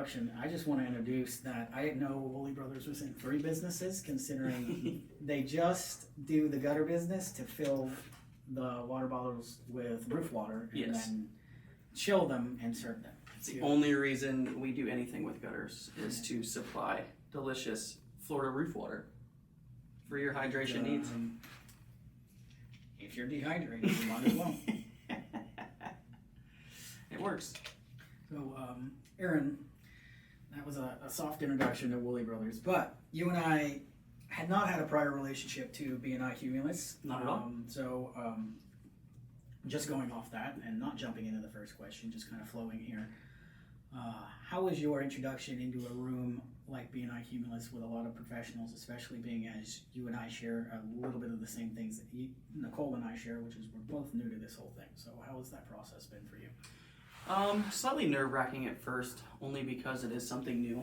introduction, I just want to introduce that I didn't know Wooley Brothers was in 3 businesses, considering they just do the gutter business to fill the water bottles with roof water and then chill them and serve them. It's the only reason we do anything with gutters is to supply delicious Florida roof water for your hydration needs. If you're dehydrated, you might as well. It works. So, Aaron, that was a soft introduction to Wooley Brothers, but you and I had not had a prior relationship to BNI Cumulus. Not at all. So, just going off that and not jumping into the first question, just kind of flowing here. How was your introduction into a room like BNI Cumulus with a lot of professionals, especially being as you and I share a little bit of the same things that Nicole and I share, which is we're both new to this whole thing. So how has that process been for you? Slightly nerve-wracking at first, only because it is something new.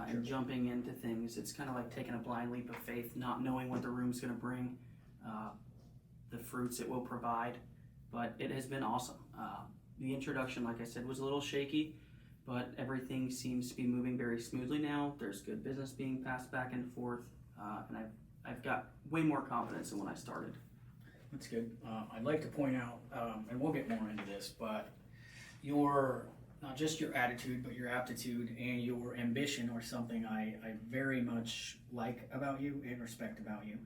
And jumping into things, it's kind of like taking a blind leap of faith, not knowing what the room's going to bring, the fruits it will provide. But it has been awesome. The introduction, like I said, was a little shaky, but everything seems to be moving very smoothly now. There's good business being passed back and forth, and I've got way more confidence than when I started. That's good. I'd like to point out, and we'll get more into this, but not just your attitude, but your aptitude and your ambition are something I very much like about you and respect about you.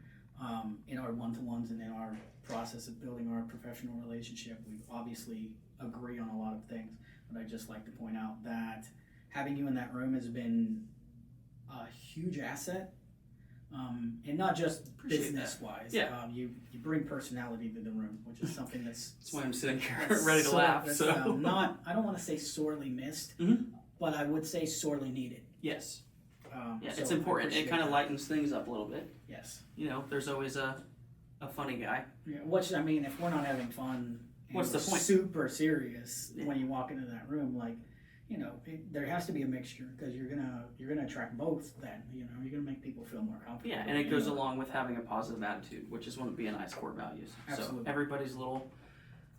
In our one-to-ones and in our process of building our professional relationship, we obviously agree on a lot of things, but I'd just like to point out that having you in that room has been a huge asset, and not just business-wise. Yeah. You bring personality to the room, which is something that's why I'm sitting here ready to laugh. That's, so I don't want to say sorely missed, but I would say sorely needed. Yes. So it's important. It kind of lightens things up a little bit. Yes. There's always a funny guy. Yeah, which, I mean, if we're not having fun, what's the point? Super serious when you walk into that room, like, there has to be a mixture because you're gonna attract both. Then you're gonna make people feel more comfortable. Yeah, and it goes along with having a positive attitude, which is one of BNI's core values. Absolutely. So everybody's a little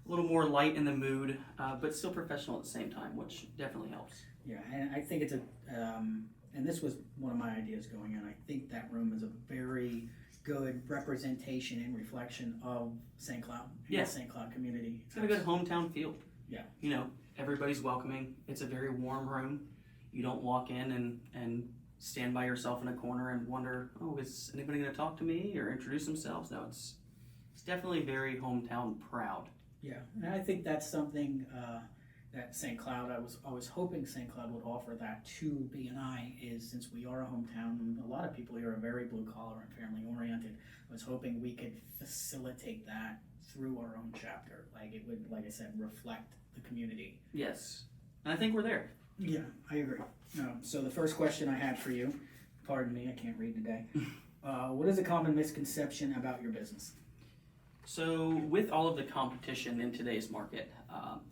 more light in the mood, but still professional at the same time, which definitely helps. Yeah, and I think it's and this was one of my ideas going in. I think that room is a very good representation and reflection of St. Cloud, the St. Cloud community. It's got a good hometown feel. Yeah. Everybody's welcoming. It's a very warm room. You don't walk in and stand by yourself in a corner and wonder, oh, is anybody going to talk to me or introduce themselves? No, it's definitely very hometown proud. Yeah, and I think that's something that St. Cloud, I was hoping St. Cloud would offer that to BNI, is since we are a hometown and a lot of people here are very blue collar and family oriented, I was hoping we could facilitate that through our own chapter. Like it would, like I said, reflect the community. Yes, and I think we're there. Yeah, I agree. So the first question I had for you, pardon me, I can't read today. What is a common misconception about your business? So with all of the competition in today's market,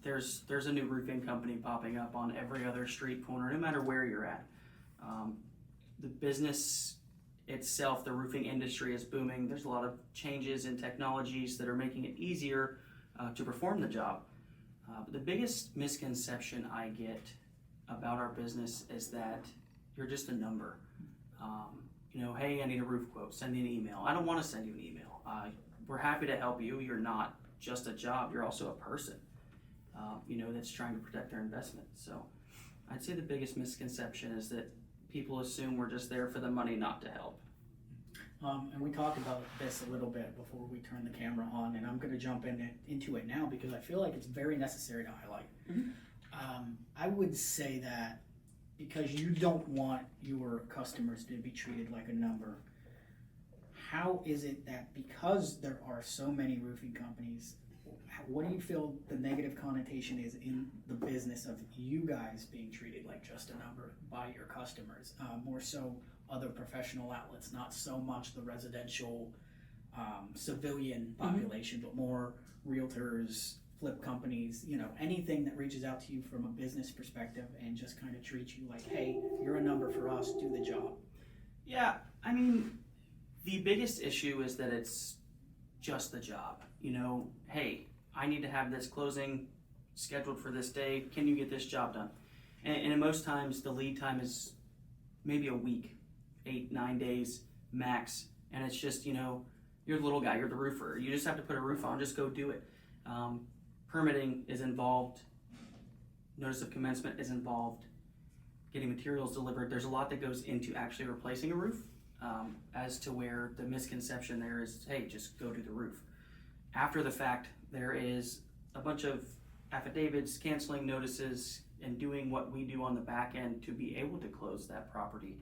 there's a new roofing company popping up on every other street corner, no matter where you're at. The business itself, the roofing industry is booming. There's a lot of changes in technologies that are making it easier to perform the job. But the biggest misconception I get about our business is that you're just a number. Hey, I need a roof quote, send me an email. I don't want to send you an email. We're happy to help you. You're not just a job, you're also a person, that's trying to protect their investment. So I'd say the biggest misconception is that people assume we're just there for the money, not to help. And we talked about this a little bit before we turned the camera on, and I'm going to jump into it now because I feel like it's very necessary to highlight. I would say that because you don't want your customers to be treated like a number, how is it that because there are so many roofing companies, what do you feel the negative connotation is in the business of you guys being treated like just a number by your customers? More so other professional outlets, not so much the residential civilian population, but more realtors, flip companies, anything that reaches out to you from a business perspective and just kind of treats you like, hey, you're a number for us, do the job. Yeah, I mean, the biggest issue is that it's just the job. Hey, I need to have this closing scheduled for this day. Can you get this job done? And most times the lead time is maybe a week, 8-9 days max, and it's just, you're the little guy, you're the roofer, you just have to put a roof on, just go do it. Permitting is involved, notice of commencement is involved, getting materials delivered. There's a lot that goes into actually replacing a roof, as to where the misconception there is, hey, just go do the roof. After the fact, there is a bunch of affidavits, canceling notices, and doing what we do on the back end to be able to close that property.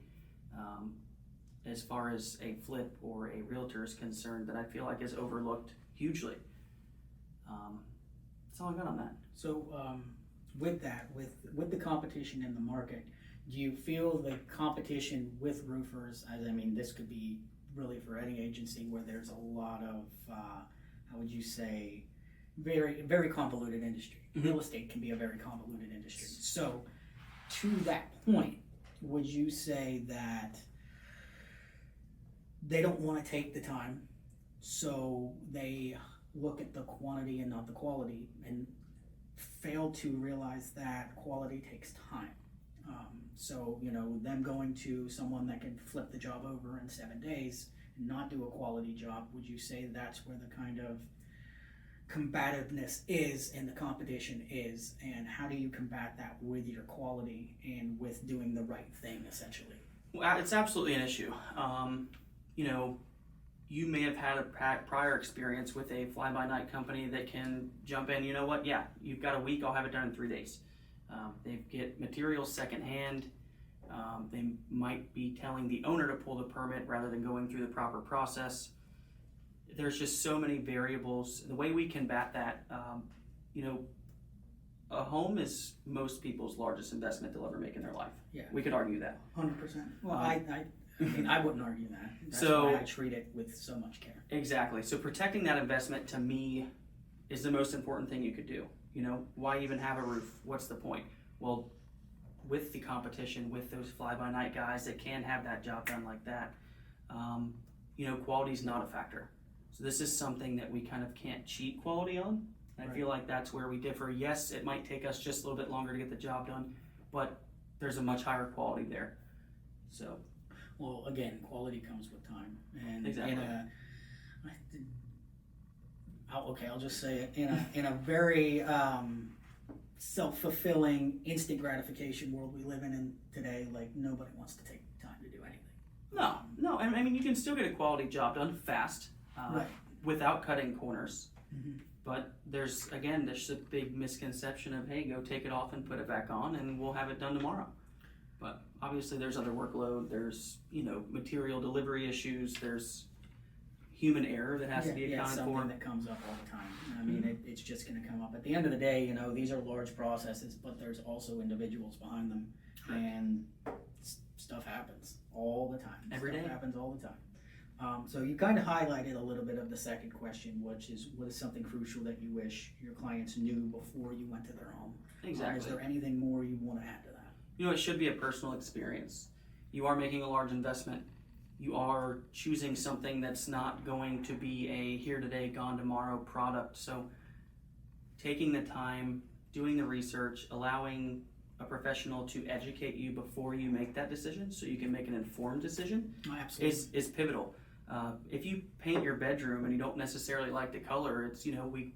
As far as a flip or a realtor is concerned, that I feel like is overlooked hugely. That's all I got on that. So with that, with the competition in the market, do you feel the competition with roofers, this could be really for any agency where there's a lot of, how would you say, very, very convoluted industry. Mm-hmm. Real estate can be a very convoluted industry. So to that point, would you say that they don't want to take the time, so they look at the quantity and not the quality, and fail to realize that quality takes time? So, them going to someone that can flip the job over in 7 days and not do a quality job, would you say that's where the kind of combativeness is and the competition is, and how do you combat that with your quality and with doing the right thing, essentially? Well, it's absolutely an issue. You may have had a prior experience with a fly-by-night company that can jump in, yeah, you've got a week, I'll have it done in 3 days. They get materials secondhand. They might be telling the owner to pull the permit rather than going through the proper process. There's just so many variables. The way we combat that, a home is most people's largest investment they'll ever make in their life. Yeah. We could argue that. 100%. Well, I wouldn't argue that. That's So, why I treat it with so much care. Exactly. So protecting that investment, to me, is the most important thing you could do. Why even have a roof? What's the point? Well, with the competition, with those fly-by-night guys that can have that job done like that, quality is not a factor. So this is something that we kind of can't cheat quality on. And I feel like that's where we differ. Yes, it might take us just a little bit longer to get the job done, but there's a much higher quality there. So, well, again, quality comes with time, and exactly. I'll just say it, in a very self-fulfilling, instant gratification world we live in today, like, nobody wants to take time to do anything. No. You can still get a quality job done fast, without cutting corners. Mm-hmm. But there's a big misconception of, hey, go take it off and put it back on and we'll have it done tomorrow. But obviously there's other workload, there's, material delivery issues, there's human error that has to be accounted something for. that comes up all the time. It's just going to come up. At the end of the day, these are large processes, but there's also individuals behind them. Correct. And stuff happens all the time. Every day. Stuff happens all the time. So you kind of highlighted a little bit of the second question, which is, what is something crucial that you wish your clients knew before you went to their home? Exactly. Is there anything more you want to add to that? It should be a personal experience. You are making a large investment. You are choosing something that's not going to be a here today, gone tomorrow product. So taking the time, doing the research, allowing a professional to educate you before you make that decision so you can make an informed decision is pivotal. If you paint your bedroom and you don't necessarily like the color, it's, we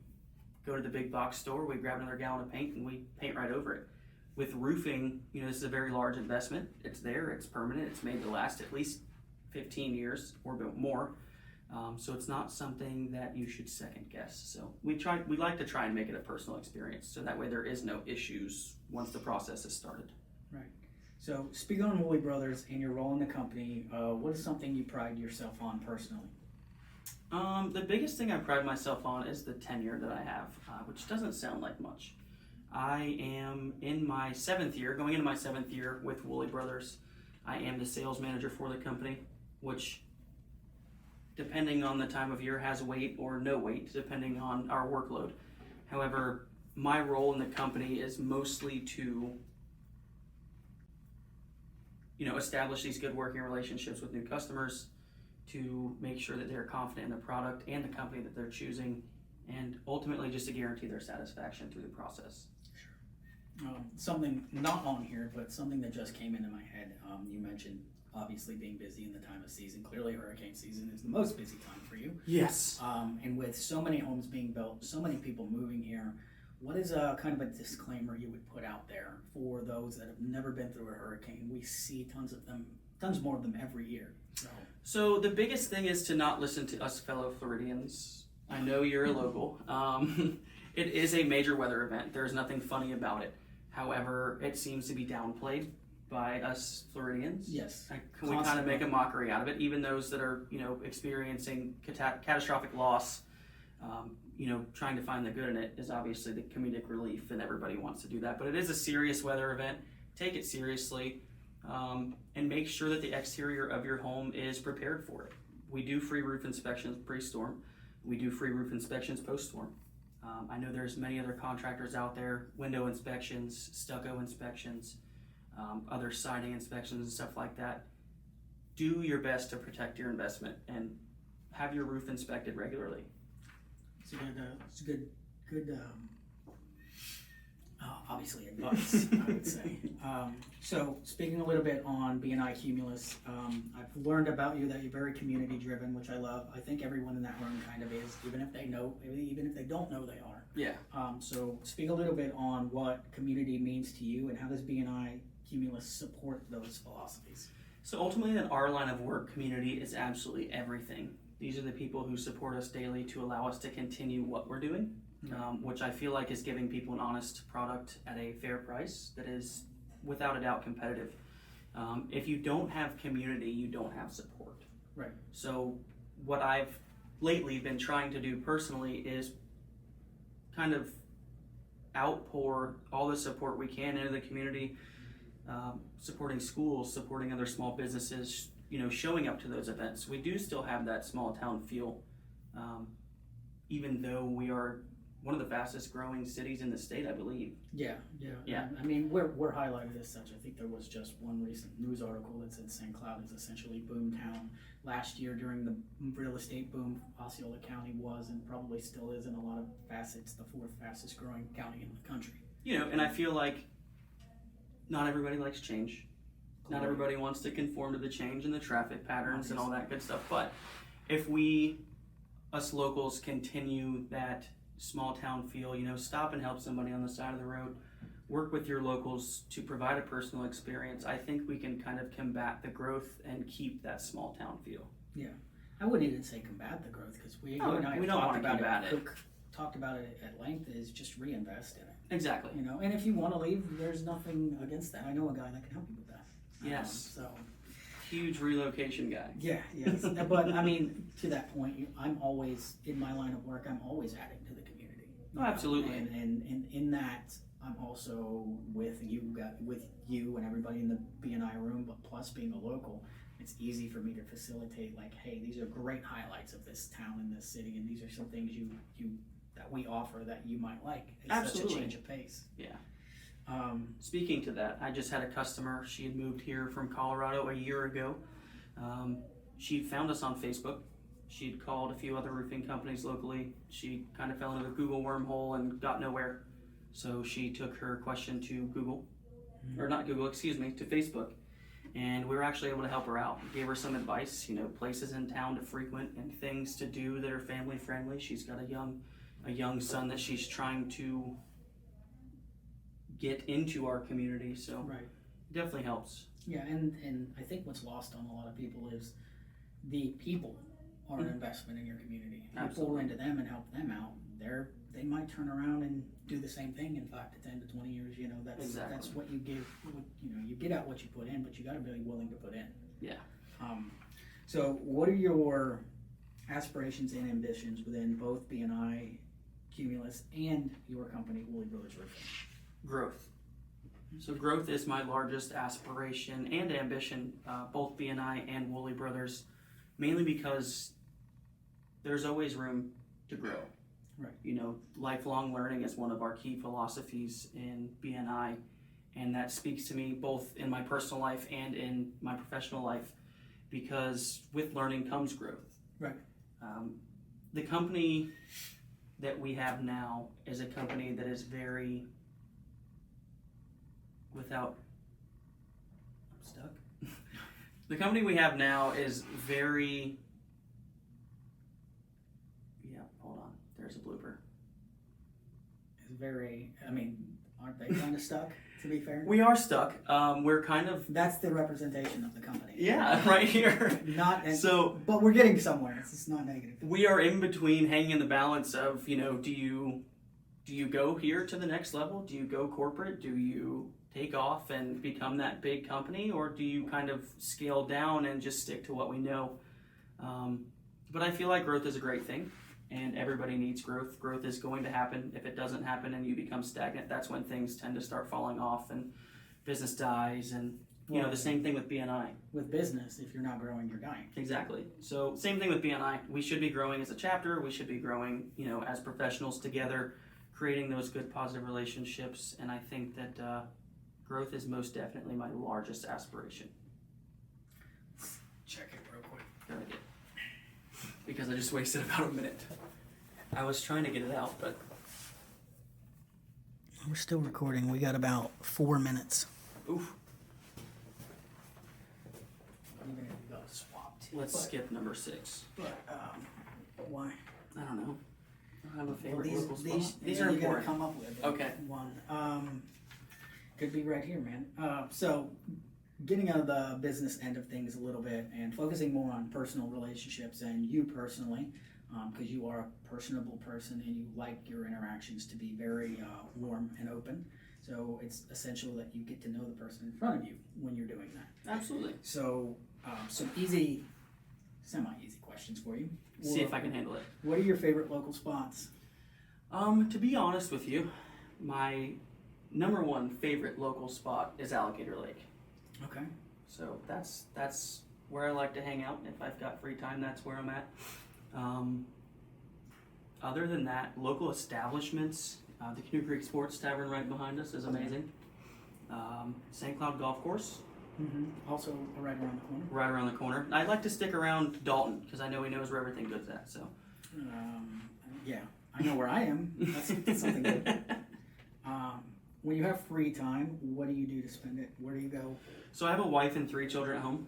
go to the big box store, we grab another gallon of paint and we paint right over it. With roofing, this is a very large investment. It's there, it's permanent, it's made to last at least 15 years or more. So it's not something that you should second guess. So we like to try and make it a personal experience, so that way there is no issues once the process is started. Right. So speaking on Wooley Brothers and your role in the company, what is something you pride yourself on personally? The biggest thing I pride myself on is the tenure that I have, which doesn't sound like much. I am in my 7th year, going into my 7th year with Wooley Brothers. I am the sales manager for the company, which, depending on the time of year, has weight or no weight, depending on our workload. However, my role in the company is mostly to, establish these good working relationships with new customers, to make sure that they're confident in the product and the company that they're choosing, and ultimately just to guarantee their satisfaction through the process. Something not on here, but something that just came into my head. You mentioned obviously being busy in the time of season. Clearly, hurricane season is the most busy time for you. Yes. And with so many homes being built, so many people moving here, what is a kind of a disclaimer you would put out there for those that have never been through a hurricane? We see tons more of them every year. So the biggest thing is to not listen to us fellow Floridians. I know you're a local. It is a major weather event. There's nothing funny about it. However, it seems to be downplayed by us Floridians. Yes. We kind of make a mockery out of it. Even those that are, experiencing catastrophic loss, trying to find the good in it is obviously the comedic relief, and everybody wants to do that. But it is a serious weather event. Take it seriously, and make sure that the exterior of your home is prepared for it. We do free roof inspections pre-storm. We do free roof inspections post-storm. I know there's many other contractors out there, window inspections, stucco inspections, other siding inspections and stuff like that. Do your best to protect your investment and have your roof inspected regularly. It's good, obviously advice, I would say. So speaking a little bit on BNI Cumulus, I've learned about you that you're very community driven, which I love. I think everyone in that room kind of is, even if they don't know they are. Yeah. So speak a little bit on what community means to you and how does BNI Cumulus support those philosophies? So ultimately in our line of work, community is absolutely everything. These are the people who support us daily to allow us to continue what we're doing. Which I feel like is giving people an honest product at a fair price that is without a doubt competitive. If you don't have community, you don't have support. Right. So what I've lately been trying to do personally is kind of outpour all the support we can into the community, supporting schools, supporting other small businesses, showing up to those events. We do still have that small town feel, even though we are one of the fastest growing cities in the state, I believe. Yeah. I mean, we're highlighted as such. I think there was just one recent news article that said St. Cloud is essentially boom town. Last year during the real estate boom, Osceola County was and probably still is in a lot of facets the fourth fastest growing county in the country. And I feel like not everybody likes change. Not everybody wants to conform to the change and the traffic patterns and all that good stuff. But if us locals continue that small town feel, stop and help somebody on the side of the road, work with your locals to provide a personal experience, I think we can kind of combat the growth and keep that small town feel. Yeah. I wouldn't even say combat the growth because we don't want to combat it. Talked about it at length is just reinvest in it. Exactly. And if you want to leave, there's nothing against that. I know a guy that can help you with that. Yes. So huge relocation guy. Yeah, yes. But I mean, to that point, I'm always in my line of work. I'm always adding to the community. Oh, absolutely. And in that, I'm also with you and everybody in the BNI room. But plus, being a local, it's easy for me to facilitate. Like, hey, these are great highlights of this town and this city, and these are some things you that we offer that you might like. It's absolutely. Such a change of pace. Yeah. Speaking to that, I just had a customer. She had moved here from Colorado a year ago. She found us on Facebook. She'd called a few other roofing companies locally. She kind of fell into the Google wormhole and got nowhere. So she took her question to Google, or not Google, excuse me, to Facebook. And we were actually able to help her out. Gave her some advice, places in town to frequent and things to do that are family friendly. She's got a young son that she's trying to get into our community, so right. It definitely helps. Yeah, and I think what's lost on a lot of people is the people are an investment in your community. If you pour into them and help them out, they might turn around and do the same thing in 5 to 10 to 20 years. That's what you give. You get out what you put in, but you got to be willing to put in. Yeah. So, what are your aspirations and ambitions within both BNI Cumulus and your company, Wooley Brothers Roofing? Growth. So growth is my largest aspiration and ambition, both BNI and Wooley Brothers, mainly because there's always room to grow. Right. Lifelong learning is one of our key philosophies in BNI, and that speaks to me both in my personal life and in my professional life, because with learning comes growth. Right. The company that we have now is a company that is very without, I'm stuck. The company we have now is very, yeah, hold on, there's a blooper. It's very, I mean, aren't they kind of stuck, to be fair? We are stuck. We're kind of, That's the representation of the company. yeah, right here. But we're getting somewhere. It's not negative. We are in between, hanging in the balance of, you know, do you go here to the next level? Do you go corporate? Do you take off and become that big company, or do you kind of scale down and just stick to what we know? But I feel like growth is a great thing, and everybody needs growth. Growth is going to happen. If it doesn't happen and you become stagnant, that's when things tend to start falling off and business dies. And you know, the same thing with BNI. With business, if you're not growing, you're dying. Exactly. So same thing with BNI. We should be growing as a chapter. We should be growing, you know, as professionals together, creating those good positive relationships. And I think that growth is most definitely my largest aspiration. Check it real quick. There I did. Because I just wasted about a minute. I was trying to get it out, but We're still recording. We got about 4 minutes. oof. Even if we got swapped. Let's skip number 6. But why? I don't know. I don't have a favorite Well, local spot. These yeah, are you gotta important. come up with Okay. one. Could be right here, man. So getting out of the business end of things a little bit and focusing more on personal relationships and you personally, because you are a personable person and you like your interactions to be very warm and open. So it's essential that you get to know the person in front of you when you're doing that. Absolutely. So some easy, semi-easy questions for you. See if I can handle it. What are your favorite local spots? To be honest with you, my number one favorite local spot is Alligator Lake. Okay. So that's where I like to hang out. If I've got free time, that's where I'm at. Other than that, local establishments, the Canoe Creek Sports Tavern right behind us is amazing. St. Cloud Golf Course, Also right around the corner. right around the corner. I'd like to stick around Dalton because I know he knows where everything good's at. So Yeah, I know where I am. That's something good. When you have free time, what do you do to spend it? Where do you go? So I have a wife and 3 children at home.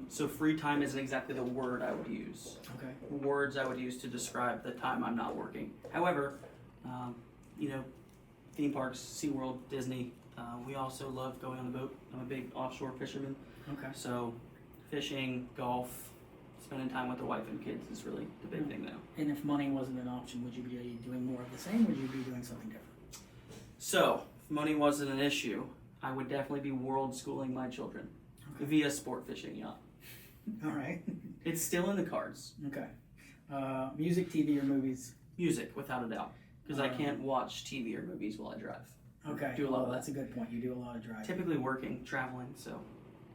So free time isn't exactly the word I would use. Okay. Words I would use to describe the time I'm not working. However, you know, theme parks, SeaWorld, Disney. We also love going on the boat. I'm a big offshore fisherman. Okay. So fishing, golf, spending time with the wife and kids is really the big thing now. And if money wasn't an option, would you be doing more of the same? Would you be doing something different? So if money wasn't an issue, I would definitely be world schooling my children via sport fishing yacht. All right. It's still in the cards. Okay. Music, TV, or movies? Music, without a doubt. Because I can't watch TV or movies while I drive. Okay. Do a lot of that. That's a good point. You do a lot of driving. Typically working, traveling, so.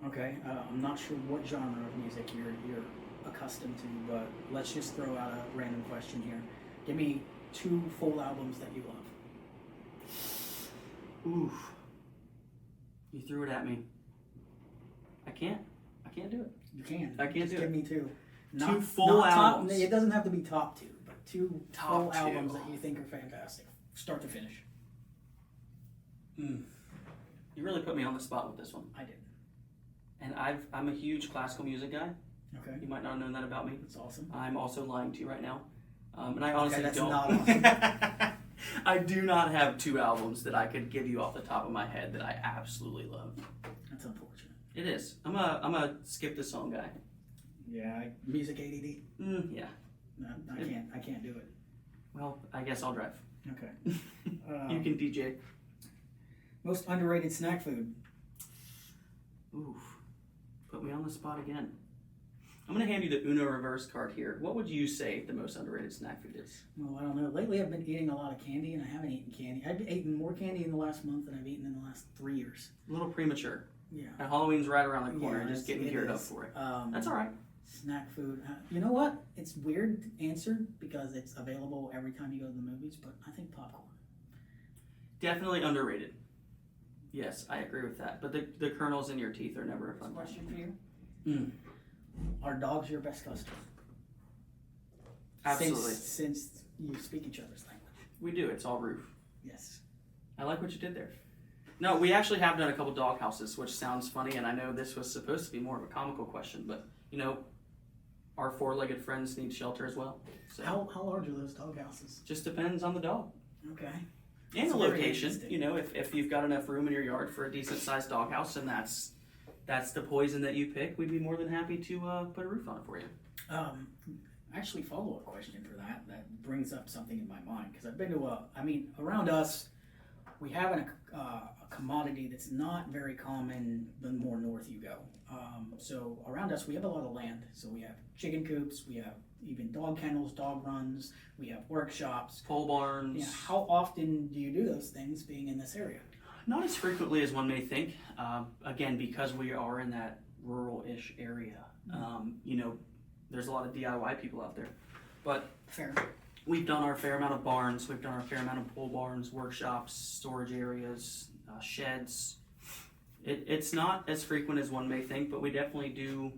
Okay. I'm not sure what genre of music you're accustomed to, but let's just throw out a random question here. Give me 2 full albums that you love. Oof. You threw it at me. I can't do it. You can. I can't Just do give it. me 2. 2 full albums. It doesn't have to be top 2, but 2 Top full 2. albums that you think are fantastic, start to finish. You really put me on the spot with this one. I did. And I'm a huge classical music guy. Okay. You might not have known that about me. That's awesome. I'm also lying to you right now. And I honestly that's don't. not awesome. I do not have 2 albums that I could give you off the top of my head that I absolutely love. That's unfortunate. It is. I'm a skip the song guy. Yeah, music ADD. Yeah. No, I can't do it. Well, I guess I'll drive. Okay. You can DJ. Most underrated snack food. Oof. Put me on the spot again. I'm going to hand you the Uno reverse card here. What would you say the most underrated snack food is? Well, I don't know. Lately, I've been eating a lot of candy, and I haven't eaten candy. I've eaten more candy in the last month than I've eaten in the last 3 years. A little premature. Yeah. And Halloween's right around the corner. Yeah, Just getting it geared up is. for it. That's all right. Snack food. You know what? It's weird to answer because it's available every time you go to the movies, but I think popcorn. Definitely underrated. Yes, I agree with that. But the kernels in your teeth are never a fun Question for you. Mm. Are dogs your best customer? Absolutely. Since you speak each other's language. We do. It's all roof. Yes. I like what you did there. No, we actually have done a couple dog houses, which sounds funny, and I know this was supposed to be more of a comical question, but our four-legged friends need shelter as well. So How large are those dog houses? just depends on the dog. Okay. And That's the very location. interesting. If you've got enough room in your yard for a decent sized dog house and that's the poison that you pick, we'd be more than happy to put a roof on it for you. Actually, follow-up question for that. That brings up something in my mind because I've been to around us, we have a commodity that's not very common the more north you go. So around us, we have a lot of land. So we have chicken coops, we have even dog kennels, dog runs, we have workshops. Pole barns. Yeah, how often do you do those things being in this area? Not as frequently as one may think. Again, because we are in that rural-ish area. There's a lot of DIY people out there. But Fair. we've done our fair amount of barns, we've done our fair amount of pole barns, workshops, storage areas, sheds. It's not as frequent as one may think, but we definitely do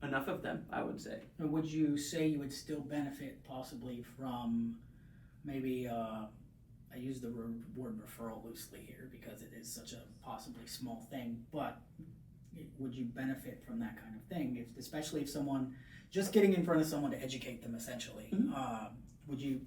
enough of them, I would say. Or would you say you would still benefit possibly from maybe, I use the word referral loosely here because it is such a possibly small thing, but would you benefit from that kind of thing? Especially if someone, just getting in front of someone to educate them essentially,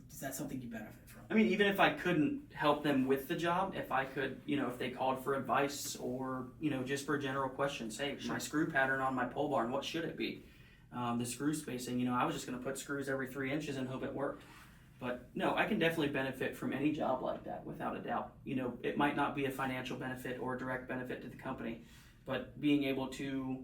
is that something you benefit from? I mean, even if I couldn't help them with the job, if I could, if they called for advice or, just for general questions, hey, my screw pattern on my pole barn, what should it be? The screw spacing, I was just going to put screws every 3 inches and hope it worked. But no, I can definitely benefit from any job like that without a doubt. It might not be a financial benefit or a direct benefit to the company, but being able to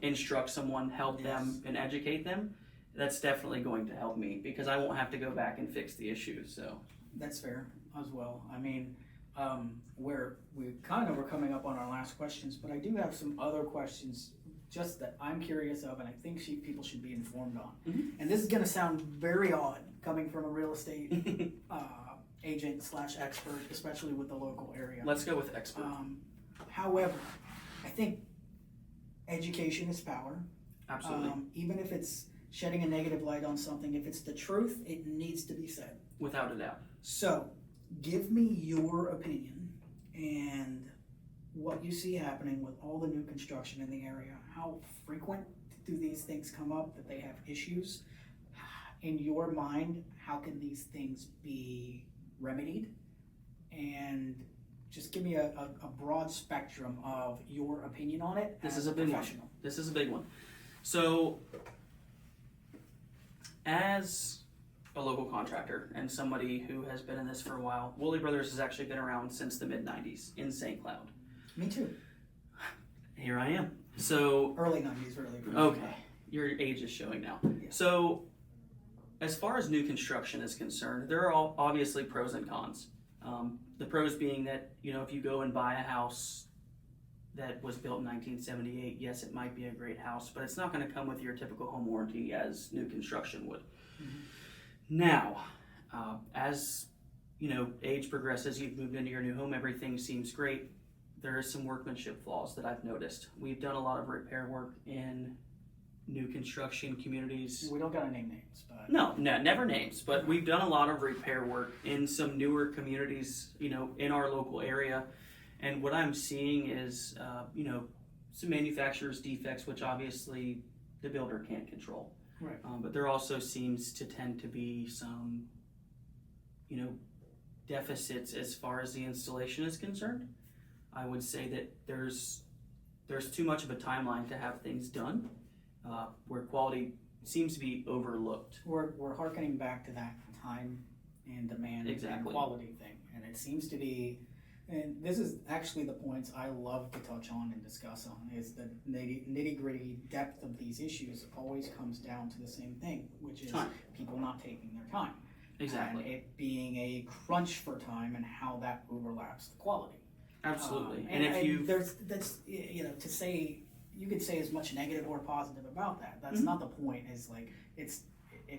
instruct someone, help them, and educate them, that's definitely going to help me because I won't have to go back and fix the issues. So that's fair as well. I mean, we're coming up on our last questions, but I do have some other questions just that I'm curious of, and I think people should be informed on. Mm-hmm. And this is going to sound very odd coming from a real estate agent / expert, especially with the local area. Let's go with expert. However, I think education is power. Absolutely. Even if it's shedding a negative light on something, if it's the truth, it needs to be said. Without a doubt. So, give me your opinion and what you see happening with all the new construction in the area. How frequent do these things come up that they have issues? In your mind, how can these things be remedied? And just give me a broad spectrum of your opinion on it. This as is a big one. This is a big one. So, as a local contractor and somebody who has been in this for a while, Wooley Brothers has actually been around since the mid-90s in St. Cloud. Me too. Here I am. So early 90s, really. Okay, your age is showing now. Yeah. So, as far as new construction is concerned, there are obviously pros and cons. The pros being that, if you go and buy a house that was built in 1978, yes, it might be a great house, but it's not going to come with your typical home warranty as new construction would. Mm-hmm. Now, as age progresses, you've moved into your new home, everything seems great. There are some workmanship flaws that I've noticed. We've done a lot of repair work in new construction communities. We don't gotta name names, but no, never names. But we've done a lot of repair work in some newer communities, in our local area. And what I'm seeing is, some manufacturer's defects, which obviously the builder can't control. Right. But there also seems to tend to be some, deficits as far as the installation is concerned. I would say that there's too much of a timeline to have things done, where quality seems to be overlooked. We're hearkening back to that time and demand and quality thing, and it seems to be. And this is actually the points I love to touch on and discuss on, is the nitty-gritty depth of these issues always comes down to the same thing, which is time. People not taking their time. Exactly. And it being a crunch for time and how that overlaps the quality. Absolutely. And if you to say, you could say as much negative or positive about that. That's not the point. Is like it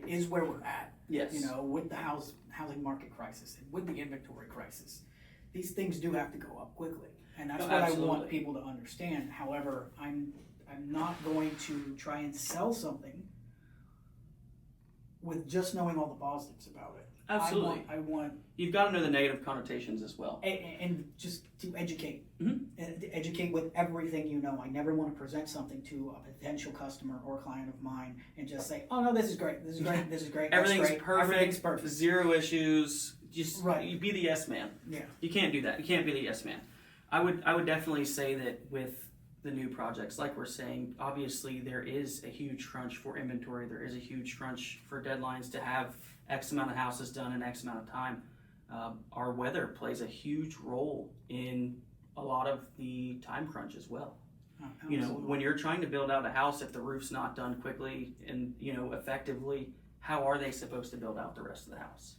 is where we're at. Yes. With the housing market crisis and with the inventory crisis. These things do have to go up quickly, and that's what absolutely. I want people to understand. However, I'm not going to try and sell something with just knowing all the positives about it. Absolutely. I want You've got to know the negative connotations as well. and just to educate. Mhm. To educate with everything you know. I never want to present something to a potential customer or client of mine and just say, "Oh no, this is great. This is great. This is great. That's Everything's great. perfect. Everything's perfect. Zero issues. Just Right. you be the yes man. Yeah. You can't do that. You can't be the yes man. I would definitely say that with the new projects, like we're saying, obviously there is a huge crunch for inventory. There is a huge crunch for deadlines to have X amount of houses done in X amount of time. Our weather plays a huge role in a lot of the time crunch as well. You know, when you're trying to build out a house, if the roof's not done quickly and, you know, effectively, how are they supposed to build out the rest of the house?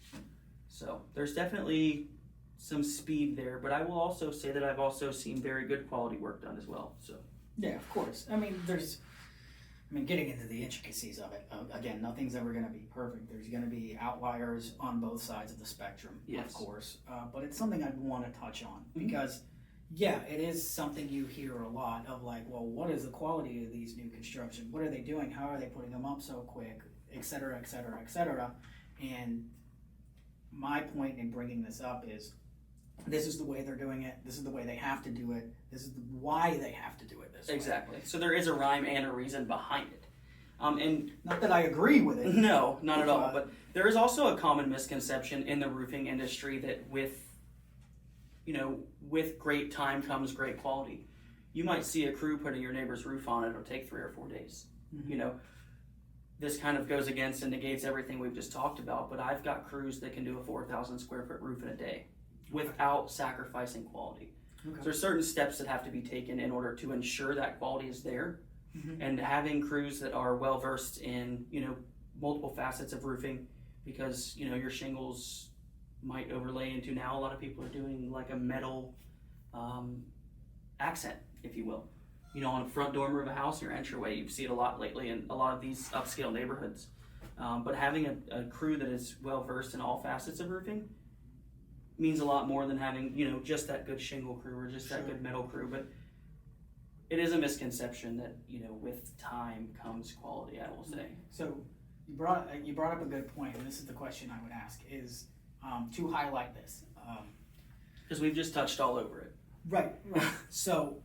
So there's definitely some speed there, but I will also say that I've also seen very good quality work done as well. So Yeah, of course. Getting into the intricacies of it, again, nothing's ever going to be perfect. There's going to be outliers on both sides of the spectrum, Yes. of course. But it's something I'd want to touch on Mhm. because, yeah, it is something you hear a lot of, like, well, what is the quality of these new construction? What are they doing? How are they putting them up so quick? Et cetera, et cetera, et cetera. And my point in bringing this up is this is the way they're doing it. This is the way they have to do it. This is why they have to do it this way. exactly. So there is a rhyme and a reason behind it. And Not that I agree with it. no, not at all. But there is also a common misconception in the roofing industry that with great time comes great quality. You might see a crew putting your neighbor's roof on, it'll take 3 or 4 days. Mhm. You know, this kind of goes against and negates everything we've just talked about, but I've got crews that can do a 4,000 square foot roof in a day without sacrificing quality. Okay. So there's certain steps that have to be taken in order to ensure that quality is there. Mhm. And having crews that are well versed in, multiple facets of roofing, because, your shingles might overlay into, now a lot of people are doing like a metal accent, if you will. On a front dormer of a house, your entryway, you see it a lot lately in a lot of these upscale neighborhoods. But having a crew that is well versed in all facets of roofing means a lot more than having, just that good shingle crew or just that Sure. good metal crew. But it is a misconception that, with time comes quality, I will say. So you brought up a good point, and this is the question I would ask: is to highlight this. Because we've just touched all over it. Right. So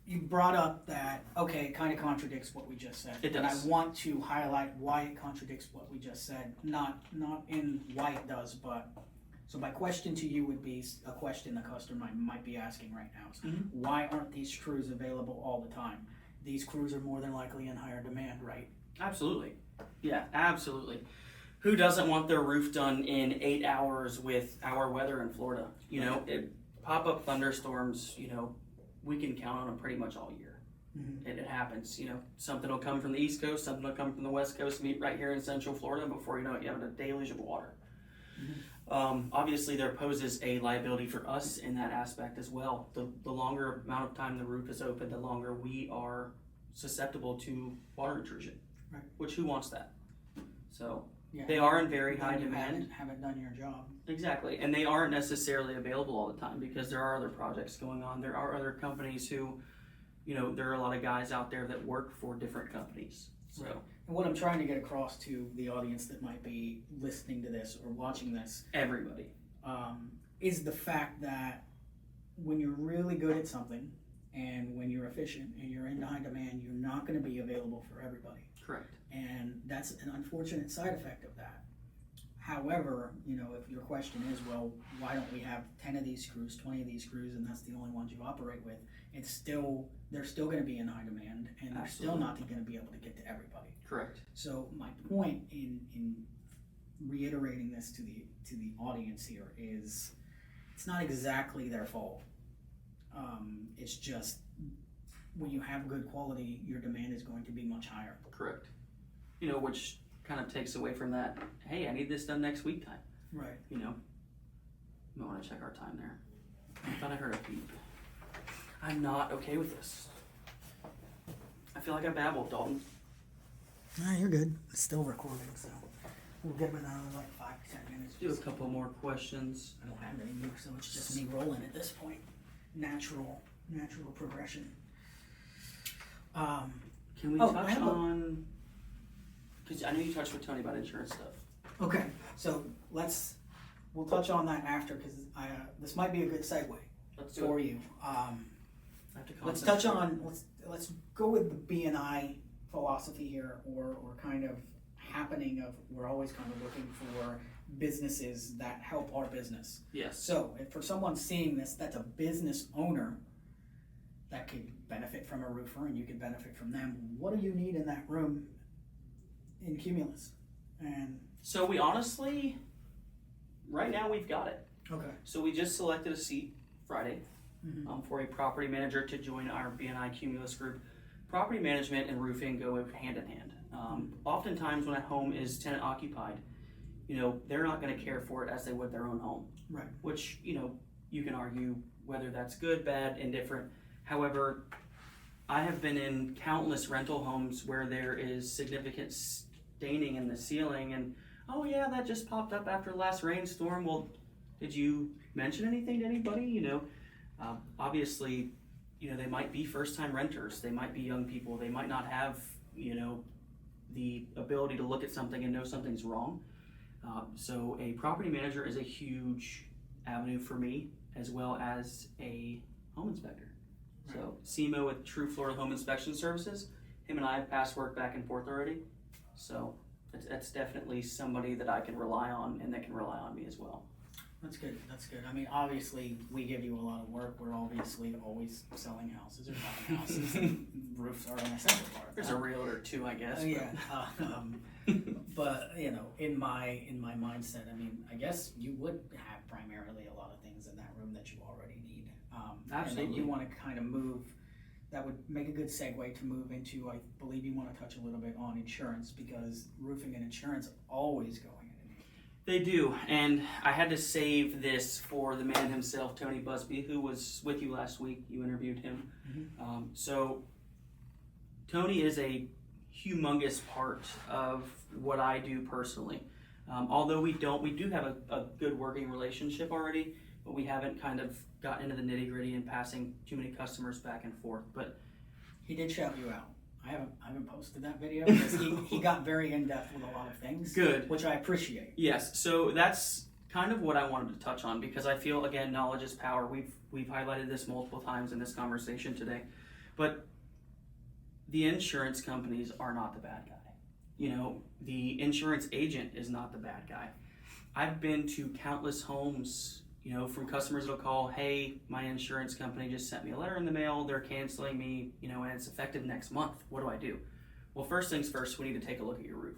you brought up that it kind of contradicts what we just said, It and I does. want to highlight why it contradicts what we just said. Not in why it does, but. So my question to you would be a question the customer might be asking right now. Is, Mhm. why aren't these crews available all the time? These crews are more than likely in higher demand, right? Absolutely. Yeah, absolutely. Who doesn't want their roof done in 8 hours with our weather in Florida? Pop-up thunderstorms, we can count on them pretty much all year. Mhm. It happens, something will come from the East Coast, something will come from the West Coast, meet right here in Central Florida, and before you know it, you have a deluge of water. Obviously, there poses a liability for us in that aspect as well. The longer amount of time the roof is open, the longer we are susceptible to water intrusion. Right. Which, who wants that? So Yeah. they are in very high Then you demand. haven't done your job. Exactly, and they aren't necessarily available all the time because there are other projects going on. There are other companies who, there are a lot of guys out there that work for different companies. So. Right. And what I'm trying to get across to the audience that might be listening to this or watching this Everybody. is the fact that when you're really good at something and when you're efficient and you're in high demand, you're not going to be available for everybody. Correct. And that's an unfortunate side effect of that. However, if your question is, well, why don't we have 10 of these screws, 20 of these screws, and that's the only ones you operate with, they're still going to be in high demand, and they're still not going to be able to get to everybody. Correct. So my point in reiterating this to the audience here is, it's not exactly their fault. It's just when you have good quality, your demand is going to be much higher. Correct. Which kind of takes away from that, hey, I need this done next week time. Right. Might want to check our time there. I thought I heard a beep. I'm not okay with this. I feel like I babbled, Dalton. Nah, you're good. It's still recording, so we'll get another 5-10 minutes. Do a couple more questions. I don't have any more, so it's just me rolling at this point. Natural progression. Can we I touch have a- on? Because I know you touched with Tony about insurance stuff. Okay. So we'll touch on that after, because this might be a good segue for you. Let's touch on, let's go with the BNI philosophy here, or kind of happening of, we're always kind of looking for businesses that help our business. Yes. So if for someone seeing this, that's a business owner that could benefit from a roofer, and you could benefit from them. What do you need in that room in Cumulus? And so we honestly, right now we've got it. okay. So we just selected a seat Friday Mm-hmm. For a property manager to join our BNI Cumulus group. Property management and roofing go hand in hand. Oftentimes when a home is tenant occupied, they're not going to care for it as they would their own home. Right. Which, you can argue whether that's good, bad, indifferent. However, I have been in countless rental homes where there is significant staining in the ceiling, and oh yeah, that just popped up after the last rainstorm. Well, did you mention anything to anybody? Obviously, they might be first-time renters. They might be young people. They might not have, the ability to look at something and know something's wrong. So a property manager is a huge avenue for me, as well as a home inspector. Right. So SEMO with True Florida Home Inspection Services, him and I have passed work back and forth already. So that's definitely somebody that I can rely on, and that can rely on me as well. That's good. That's good. I mean, obviously, we give you a lot of work. We're obviously always selling houses or buying houses. And roofs are an essential part. There's a realtor too, I guess. Yeah. But in my mindset, I mean, I guess you would have primarily a lot of things in that room that you already need. Absolutely. And then you want to kind of move. That would make a good segue to move into. I believe you want to touch a little bit on insurance, because roofing and insurance always go hand in hand. They do, and I had to save this for the man himself, Tony Busby, who was with you last week. You interviewed him. Mm-hmm. So Tony is a humongous part of what I do personally. Although we do have a good working relationship already, but we haven't kind of gotten into the nitty-gritty and passing too many customers back and forth. But he did shout you out. I haven't posted that video, because he got very in-depth with a lot of things. Good. Which I appreciate. Yes, so that's kind of what I wanted to touch on, because I feel, again, knowledge is power. We've highlighted this multiple times in this conversation today. But the insurance companies are not the bad guy. The insurance agent is not the bad guy. I've been to countless homes, from customers that'll call, hey, my insurance company just sent me a letter in the mail, they're canceling me, and it's effective next month. What do I do? Well, first things first, we need to take a look at your roof.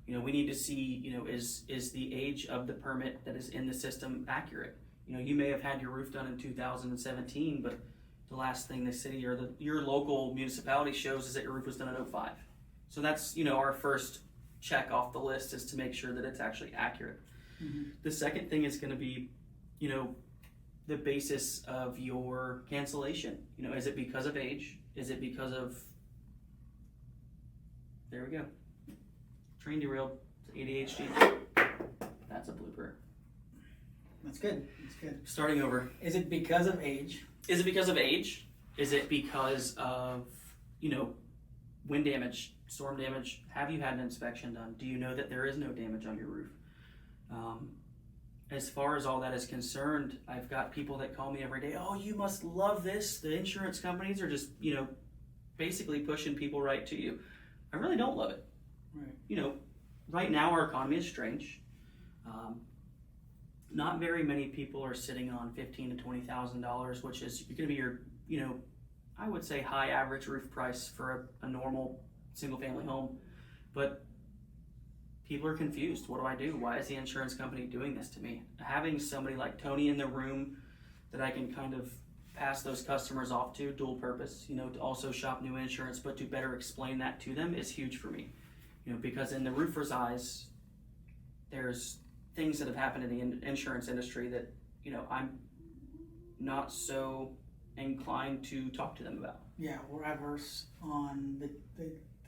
We need to see, is the age of the permit that is in the system accurate? You may have had your roof done in 2017, but the last thing the city or your local municipality shows is that your roof was done in 2005. So that's, our first check off the list, is to make sure that it's actually accurate. Mm-hmm. The second thing is going to be, the basis of your cancellation. Is it because of age? Is it because of, there we go, train derailed, ADHD. That's a blooper. That's good. That's good. Starting over. Is it because of age? Is it because of age? Is it because of, wind damage, storm damage? Have you had an inspection done? Do you know that there is no damage on your roof? As far as all that is concerned, I've got people that call me every day, oh, you must love this. The insurance companies are just, basically pushing people right to you. I really don't love it. Right. Right now our economy is strange. Not very many people are sitting on $15,000 to $20,000, which is going to be your, I would say high average roof price for a normal single family home. But people are confused. What do I do? Why is the insurance company doing this to me? Having somebody like Tony in the room that I can kind of pass those customers off to, dual purpose, to also shop new insurance, but to better explain that to them, is huge for me. Because in the roofer's eyes, there's things that have happened in the insurance industry that, I'm not so inclined to talk to them about. Yeah, we're averse on the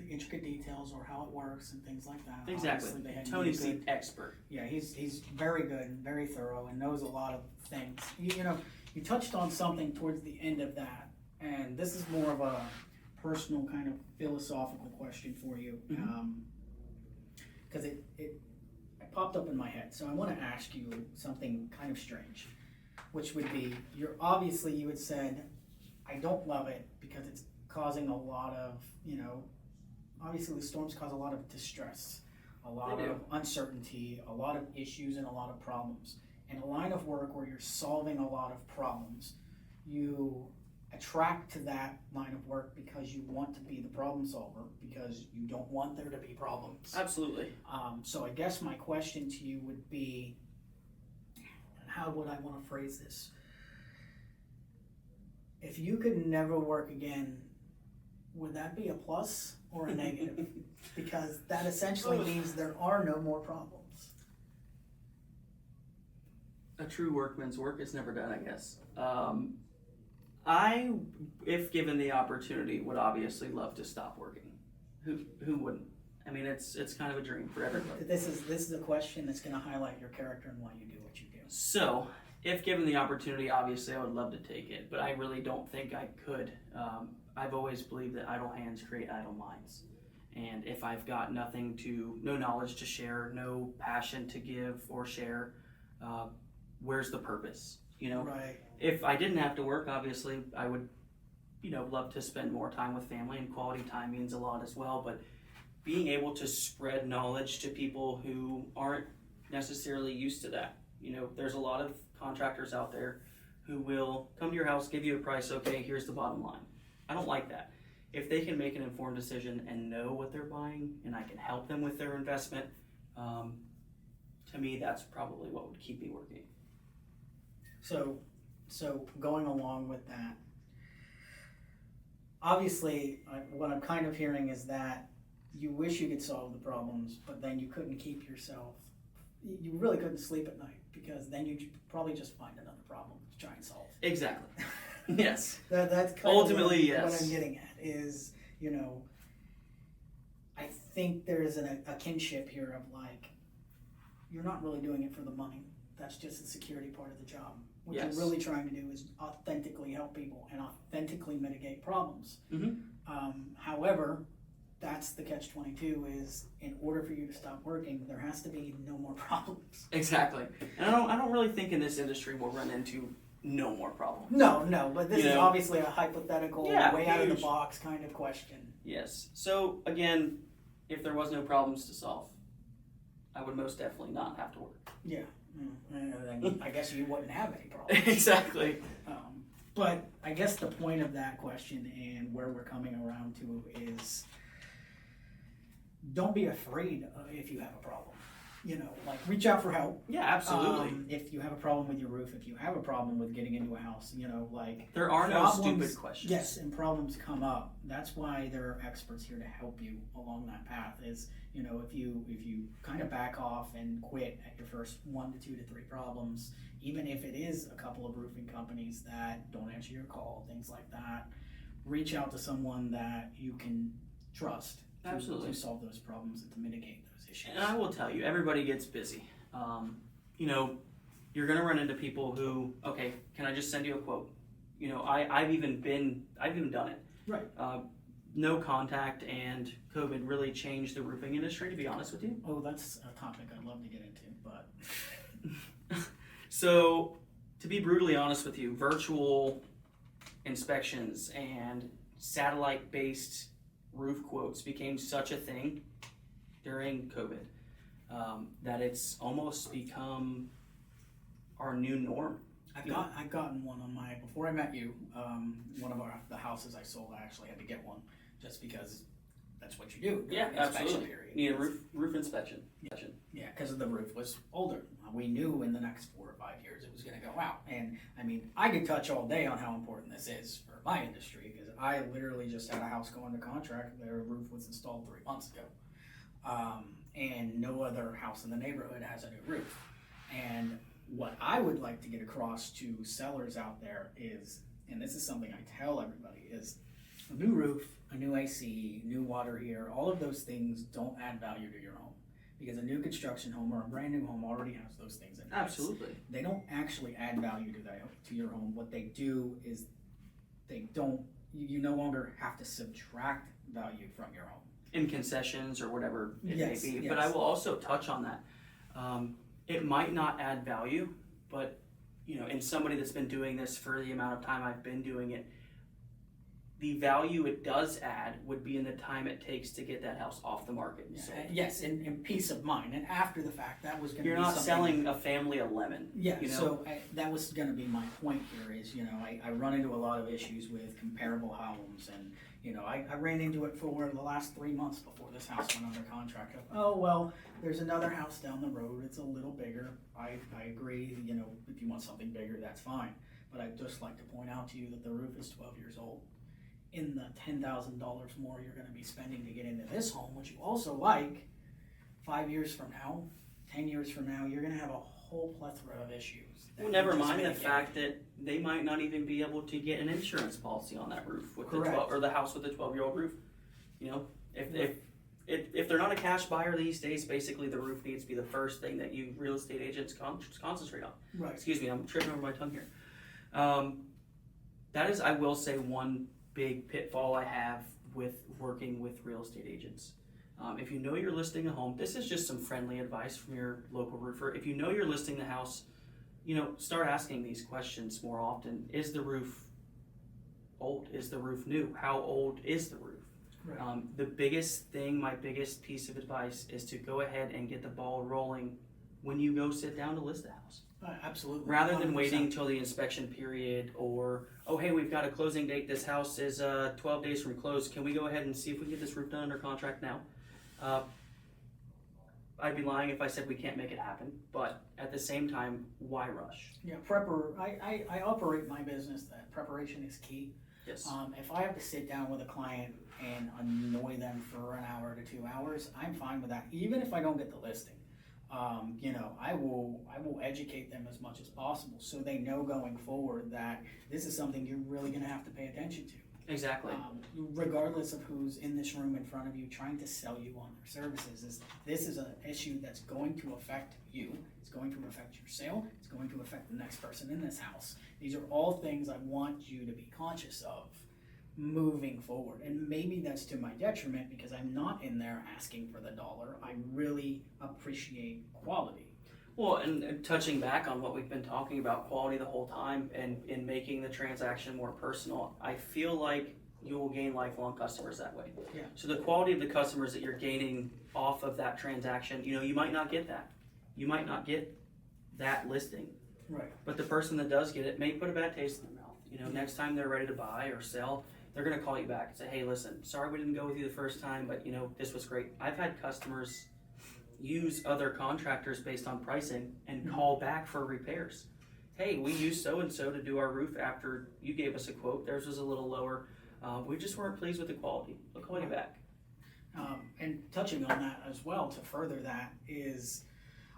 intricate details or how it works and things like that. Exactly. Tony's the expert. Yeah, he's very good and very thorough and knows a lot of things. You touched on something towards the end of that, and this is more of a personal kind of philosophical question for you, because it popped up in my head. So I want to ask you something kind of strange, which would be, you had said, I don't love it because it's causing a lot of, obviously the storms cause a lot of distress, a lot of uncertainty, a lot of issues, and a lot of problems. In a line of work where you're solving a lot of problems, you attract to that line of work because you want to be the problem solver, because you don't want there to be problems. Absolutely. So I guess my question to you would be, how would I want to phrase this? If you could never work again, would that be a plus or a negative? Because that essentially means there are no more problems. A true workman's work is never done, I guess. If given the opportunity, would obviously love to stop working. Who wouldn't? I mean, it's kind of a dream for everybody. This is a question that's going to highlight your character and why you do what you do. So, if given the opportunity, obviously I would love to take it, but I really don't think I could. I've always believed that idle hands create idle minds. And if I've got no knowledge to share, no passion to give or share, where's the purpose? Right. If I didn't have to work, obviously I would, love to spend more time with family, and quality time means a lot as well. But being able to spread knowledge to people who aren't necessarily used to that. There's a lot of contractors out there who will come to your house, give you a price, okay, here's the bottom line. I don't like that. If they can make an informed decision and know what they're buying, and I can help them with their investment, to me, that's probably what would keep me working. So going along with that, obviously, what I'm kind of hearing is that you wish you could solve the problems, but then you couldn't keep yourself. You really couldn't sleep at night, because then you'd probably just find another problem to try and solve. Exactly. Yes. That's kind ultimately of what yes. I'm getting at is, I think there's a kinship here of like, you're not really doing it for the money. That's just the security part of the job. What Yes. you're really trying to do is authentically help people and authentically mitigate problems. Mm-hmm. However, that's the catch-22 is, in order for you to stop working, there has to be no more problems. Exactly. And I don't really think in this industry we'll run into no more problems. No, but this is obviously a hypothetical, way out of the huge. box kind of question. Yes. So again, if there was no problems to solve, I would most definitely not have to work. Yeah. Then I guess you wouldn't have any problems. Exactly. But I guess the point of that question and where we're coming around to is, don't be afraid if you have a problem. Reach out for help. Yeah, absolutely. If you have a problem with your roof, if you have a problem with getting into a house, there are no stupid questions. Yes, and problems come up. That's why there are experts here to help you along that path. Is if you kind of back off and quit at your first 1 to 2 to 3 problems, even if it is a couple of roofing companies that don't answer your call, things like that, reach out to someone that you can trust. Absolutely. To solve those problems and to mitigate those issues. And I will tell you, everybody gets busy. You're going to run into people who, okay, can I just send you a quote? I've even done it. Right. No contact, and COVID really changed the roofing industry, to be honest with you. Oh, that's a topic I'd love to get into, but. So, to be brutally honest with you, virtual inspections and satellite-based roof quotes became such a thing during COVID that it's almost become our new norm. I've gotten one on before I met you, one of the houses I sold, I actually had to get one just because that's what you do. Yeah, absolutely. Period. You need a roof inspection. Yeah, because the roof was older. We knew in the next 4 or 5 years it was going to go out. And I mean, I could touch all day on how important this is for my industry, because I literally just had a house go under contract. Their roof was installed 3 months ago. And no other house in the neighborhood has a new roof. And what I would like to get across to sellers out there is, and this is something I tell everybody, is a new roof, a new AC, new water heater, all of those things don't add value to your home. Because a new construction home or a brand new home already has those things in it. Absolutely. They don't actually add value to your home. What they do is you no longer have to subtract value from your home. In concessions or whatever it Yes, may be. yes. But I will also touch on that. It might not add value, but in somebody that's been doing this for the amount of time I've been doing it, the value it does add would be in the time it takes to get that house off the market. So Yes, and peace of mind. And after the fact, that was going to be you're not something. selling a family a lemon. Yeah, so that was going to be my point here is, I run into a lot of issues with comparable homes, and, I ran into it for the last 3 months before this house went under contract. Oh, well, there's another house down the road. It's a little bigger. I agree, if you want something bigger, that's fine. But I'd just like to point out to you that the roof is 12 years old. In the $10,000 more you're going to be spending to get into this home, which you also like, 5 years from now, 10 years from now, you're going to have a whole plethora of issues. Well, never mind the fact that they might not even be able to get an insurance policy on that roof with or the house with the 12-year-old roof. If they're not a cash buyer these days, basically the roof needs to be the first thing that you real estate agents concentrate on. Right. Excuse me, I'm tripping over my tongue here. That is, I will say, one big pitfall I have with working with real estate agents. If you know you're listing a home, this is just some friendly advice from your local roofer. If you know you're listing the house, start asking these questions more often. Is the roof old? Is the roof new? How old is the roof? Right. The biggest thing, my biggest piece of advice is to go ahead and get the ball rolling when you go sit down to list the house. Absolutely. Rather than waiting until the inspection period or, oh, hey, we've got a closing date. This house is 12 days from close. Can we go ahead and see if we can get this roof done under contract now? I'd be lying if I said we can't make it happen. But at the same time, why rush? Yeah, I operate my business that preparation is key. Yes. If I have to sit down with a client and annoy them for an hour to 2 hours, I'm fine with that, even if I don't get the listing. I will educate them as much as possible so they know going forward that this is something you're really going to have to pay attention to. Exactly. Regardless of who's in this room in front of you trying to sell you on their services, this is an issue that's going to affect you. It's going to affect your sale. It's going to affect the next person in this house. These are all things I want you to be conscious of moving forward. And maybe that's to my detriment because I'm not in there asking for the dollar. I really appreciate quality. Well, and touching back on what we've been talking about, quality the whole time, and in making the transaction more personal, I feel like you will gain lifelong customers that way. Yeah. So the quality of the customers that you're gaining off of that transaction, you might not get that. You might not get that listing. Right. But the person that does get it may put a bad taste in their mouth. Next time they're ready to buy or sell, they're going to call you back and say, hey, listen, sorry we didn't go with you the first time, but this was great. I've had customers use other contractors based on pricing and call back for repairs. Hey, we used so-and-so to do our roof after you gave us a quote. Theirs was a little lower. We just weren't pleased with the quality. We'll call you back. And touching on that as well, to further that is,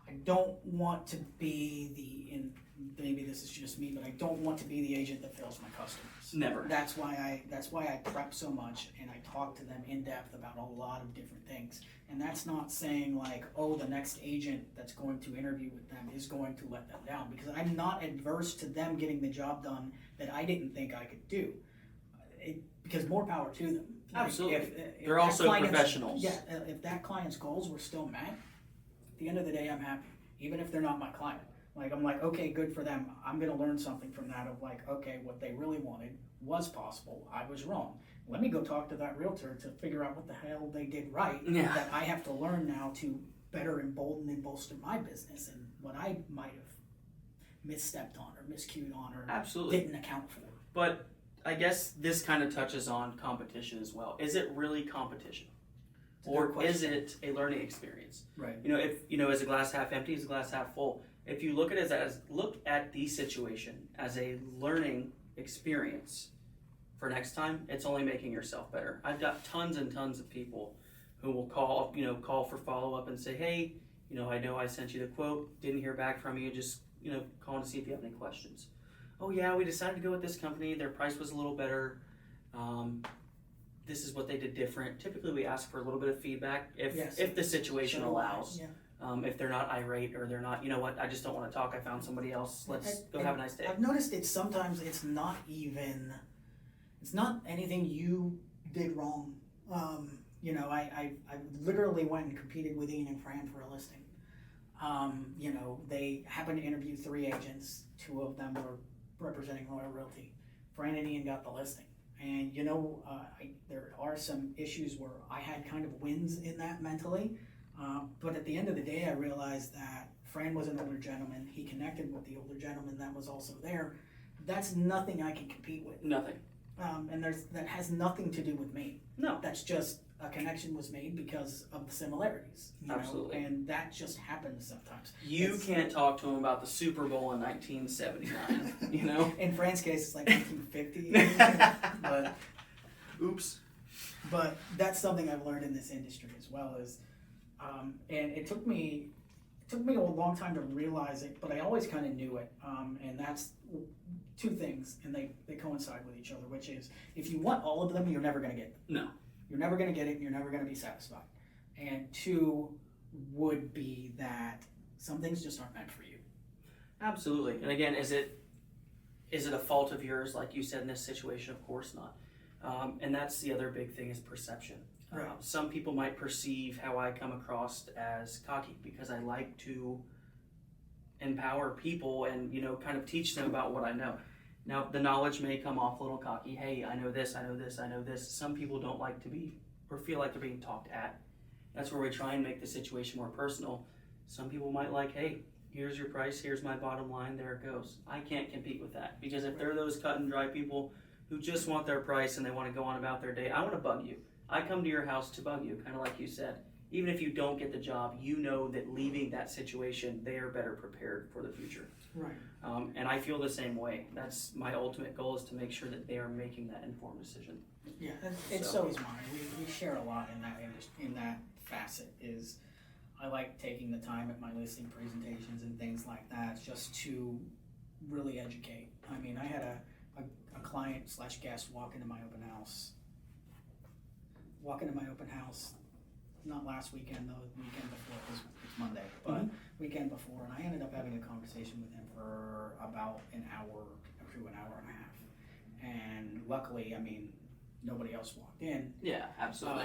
I don't want to be and maybe this is just me, but I don't want to be the agent that fails my customers. Never. That's why I prep so much and I talk to them in depth about a lot of different things. And that's not saying like, oh, the next agent that's going to interview with them is going to let them down, because I'm not adverse to them getting the job done that I didn't think I could do. Because more power to them. Absolutely. If they're also professionals. Yeah, if that client's goals were still met, at the end of the day, I'm happy, even if they're not my client. I'm like, okay, good for them. I'm going to learn something from that of like, okay, what they really wanted was possible. I was wrong. Let me go talk to that realtor to figure out what the hell they did right. Yeah. That I have to learn now to better embolden and bolster my business and what I might have misstepped on or miscued on or Absolutely. Didn't account for. But I guess this kind of touches on competition as well. Is it really competition? Or is it a learning experience? Right. If is a glass half empty, is a glass half full? If you look at it look at the situation as a learning experience for next time, it's only making yourself better. I've got tons and tons of people who will call for follow up and say, hey, I know I sent you the quote, didn't hear back from you, just calling to see if you have any questions. Oh yeah, we decided to go with this company. Their price was a little better. This is what they did different. Typically, we ask for a little bit of feedback if the situation allows. Yeah. If they're not irate or they're not, I just don't want to talk. I found somebody else. Let's go have a nice day. I've noticed sometimes it's not anything you did wrong. I literally went and competed with Ian and Fran for a listing. They happened to interview 3 agents. 2 of them were representing Royal Realty. Fran and Ian got the listing. And there are some issues where I had kind of wins in that mentally. But at the end of the day, I realized that Fran was an older gentleman. He connected with the older gentleman that was also there. That's nothing I can compete with. Nothing. And that has nothing to do with me. No. That's just a connection was made because of the similarities. Absolutely. And that just happens sometimes. You can't talk to him about the Super Bowl in 1979, In Fran's case, it's like 1950. But oops. But that's something I've learned in this industry as well and it took me a long time to realize it, but I always kind of knew it. And that's 2 things, and they coincide with each other, which is if you want all of them, you're never going to get them. No. You're never going to get it, and you're never going to be satisfied. And 2 would be that some things just aren't meant for you. Absolutely. And again, is it a fault of yours, like you said in this situation? Of course not. And that's the other big thing is perception. Right. Some people might perceive how I come across as cocky because I like to empower people and, kind of teach them about what I know. Now, the knowledge may come off a little cocky. Hey, I know this, I know this, I know this. Some people don't like to be or feel like they're being talked at. That's where we try and make the situation more personal. Some people might like, hey, here's your price, here's my bottom line, there it goes. I can't compete with that because if they're those cut and dry people who just want their price and they want to go on about their day, I want to bug you. I come to your house to bug you, kind of like you said. Even if you don't get the job, you know that leaving that situation, they are better prepared for the future. Right. And I feel the same way. That's my ultimate goal is to make sure that they are making that informed decision. Yeah, so is mine. We share a lot in that facet. Is I like taking the time at my listing presentations and things like that just to really educate. I mean, I had a client / guest walk into my open house. Not last weekend, though, the weekend before, it's Monday, but weekend before, and I ended up having a conversation with him for about an hour to an hour and a half. And luckily, nobody else walked in. Yeah, absolutely.